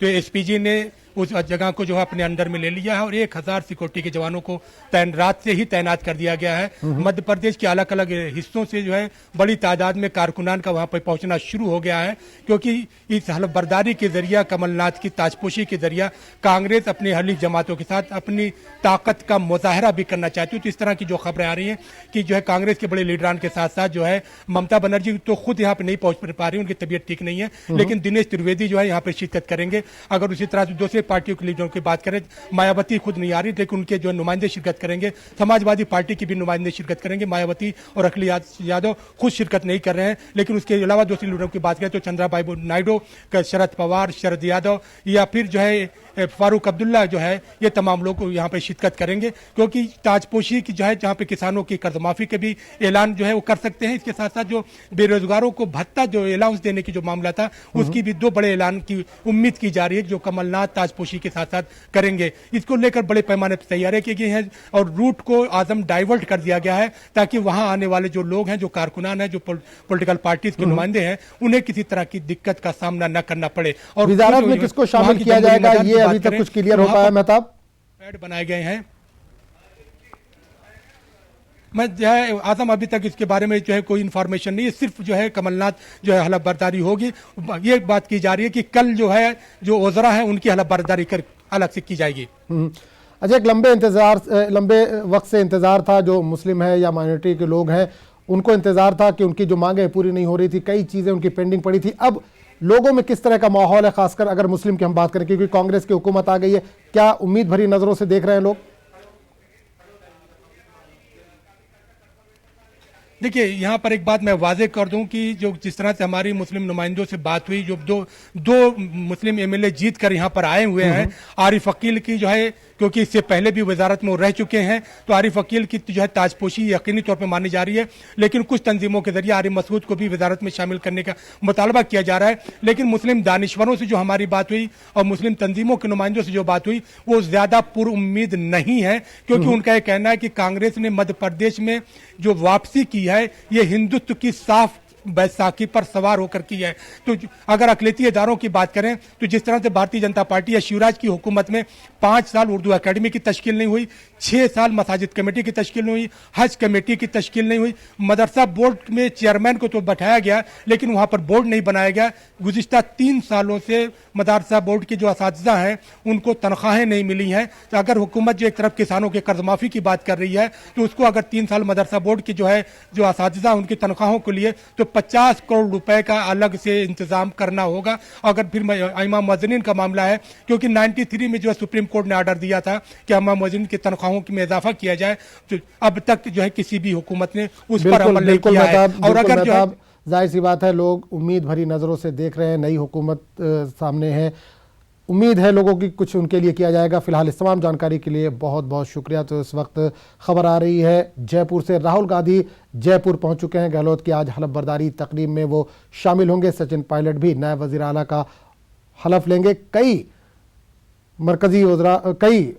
तो एसपीजी ने उस जगह को जो है अपने अंडर में ले लिया है और 1000 सिक्योरिटी के जवानों को रात से ही तैनात कर दिया गया है। मध्य प्रदेश के अलग अलग हिस्सों से जो है बड़ी तादाद में कारकुनान का वहां पर पहुंचना शुरू हो गया है, क्योंकि इस हलफबरदारी के जरिए, कमलनाथ की ताजपोशी के जरिए कांग्रेस अपने हलीफ जमातों के साथ अपनी ताकत का मुजाहरा भी करना चाहती है। तो इस तरह की जो खबरें आ रही हैं कि जो है कांग्रेस के बड़े लीडरान के साथ साथ जो है ममता बनर्जी तो खुद यहाँ पे नहीं पहुंच पा रही, उनकी तबीयत ठीक नहीं है, लेकिन दिनेश त्रिवेदी जो है यहाँ पे शिरकत करेंगे। अगर उसी तरह से दूसरे पार्टियों के लीडरों की बात करें, मायावती खुद नहीं आ रही, लेकिन उनके जो नुमाइंदे शिरकत करेंगे। समाजवादी पार्टी की भी नुमाइंदे शिरकत करेंगे। मायावती और अखिलेश यादव खुद शिरकत नहीं कर रहे हैं, लेकिन उसके अलावा दूसरे लीडरों की बात करें तो चंद्रबाबू नायडू, शरद पवार, शरद यादव या फिर जो है फारूक अब्दुल्ला जो है, ये तमाम लोग यहाँ पे शिरकत करेंगे, क्योंकि ताजपोशी की जो है जहाँ पे किसानों की कर्ज माफी के भी ऐलान जो है वो कर सकते हैं। इसके साथ साथ जो बेरोजगारों को भत्ता जो अलाउंस देने की जो मामला था, उसकी भी 2 बड़े ऐलान की उम्मीद की जा रही है, जो कमलनाथ ताजपोशी के साथ साथ करेंगे। इसको लेकर बड़े पैमाने पर तैयारियां की गई हैं और रूट को आजम डाइवर्ट कर दिया गया है, ताकि वहां आने वाले जो लोग हैं, जो कारकुनान हैं, जो पॉलिटिकल पार्टीज के नुमाइंदे हैं, उन्हें किसी तरह की दिक्कत का सामना न करना पड़े। और वजारत में किसको शामिल किया जाएगा, ये अभी तक कुछ क्लियर हो पाया? मेहताब, पैड बनाए गए हैं। मैं जो है आजम अभी तक इसके बारे में जो है कोई इन्फॉर्मेशन नहीं है, सिर्फ जो है कमलनाथ जो है हलफबरदारी होगी। ये बात की जा रही है कि कल जो है जो ओजरा है उनकी हलफबरदारी कर अलग से की जाएगी। अच्छा, एक लंबे वक्त से इंतजार था, जो मुस्लिम है या माइनॉरिटी के लोग हैं उनको इंतजार था कि उनकी जो मांगें पूरी नहीं हो रही थी, कई चीजें उनकी पेंडिंग पड़ी थी। अब लोगों में किस तरह का माहौल है, खासकर अगर मुस्लिम की हम बात करें, क्योंकि कांग्रेस की हुकूमत आ गई है, क्या उम्मीद भरी नजरों से देख रहे हैं लोग? देखिए, यहाँ पर एक बात मैं वाजे कर दूं कि जो जिस तरह से हमारी मुस्लिम नुमाइंदों से बात हुई, जो दो मुस्लिम एमएलए जीत कर यहाँ पर आए हुए हैं, आरिफ अकील की जो है, क्योंकि इससे पहले भी वजारत में वो रह चुके हैं, तो आरिफ अकील की जो है ताजपोशी यकीनी तौर पर मानी जा रही है। लेकिन कुछ तंजीमों के जरिए आरिफ मसूद को भी वजारत में शामिल करने का मुतालबा किया जा रहा है। लेकिन मुस्लिम दानिश्वरों से जो हमारी बात हुई और मुस्लिम तंजीमों के नुमाइंदों से जो बात हुई, वो ज्यादा पुरुम्मीद नहीं है, क्योंकि उनका यह कहना है कि कांग्रेस ने मध्य प्रदेश में जो वापसी की है, ये हिंदुत्व की साफ बैसाखी पर सवार होकर की है। तो अगर अकलियती इदारों की बात करें तो जिस तरह से भारतीय जनता पार्टी या शिवराज की हुकूमत में 5 साल उर्दू अकेडमी की तश्कील नहीं हुई, 6 साल मसाजिद कमेटी की तश्कील नहीं हुई, हज कमेटी की तश्कील नहीं हुई, मदरसा बोर्ड में चेयरमैन को तो बैठाया गया लेकिन वहां पर बोर्ड नहीं बनाया गया। गुज़िश्ता 3 सालों से मदरसा बोर्ड के जो असातिज़ा हैं उनको तनख्वाहें नहीं मिली हैं। तो अगर हुकूमत जो एक तरफ किसानों के कर्ज माफी की बात कर रही है, तो उसको अगर 3 साल मदरसा बोर्ड की जो है जो असातिज़ा उनकी तनख्वाहों के लिए तो 50 करोड़ रुपए का अलग से इंतजाम करना होगा। अगर फिर इमाम मुअज्जिनीन का मामला है, क्योंकि 93 में जो है सुप्रीम कोर्ट ने ऑर्डर दिया था कि इमाम मुअज्जिनीन की तनख्वाहों में इजाफा किया जाए, तो अब तक जो है किसी भी हुकूमत ने उस पर अमल नहीं किया है। और अगर जो है जाहिर सी बात है, लोग उम्मीद भरी नजरों से देख रहे हैं, नई हुकूमत सामने है, उम्मीद है लोगों की कुछ उनके लिए किया जाएगा। फिलहाल इस तमाम जानकारी के लिए बहुत बहुत शुक्रिया। तो इस वक्त खबर आ रही है जयपुर से, राहुल गांधी जयपुर पहुंच चुके हैं। गहलोत की आज हलफबरदारी तकरीब में वो शामिल होंगे। सचिन पायलट भी नए वज़ीर आला का हलफ लेंगे। कई मरकजी वज़रा, कई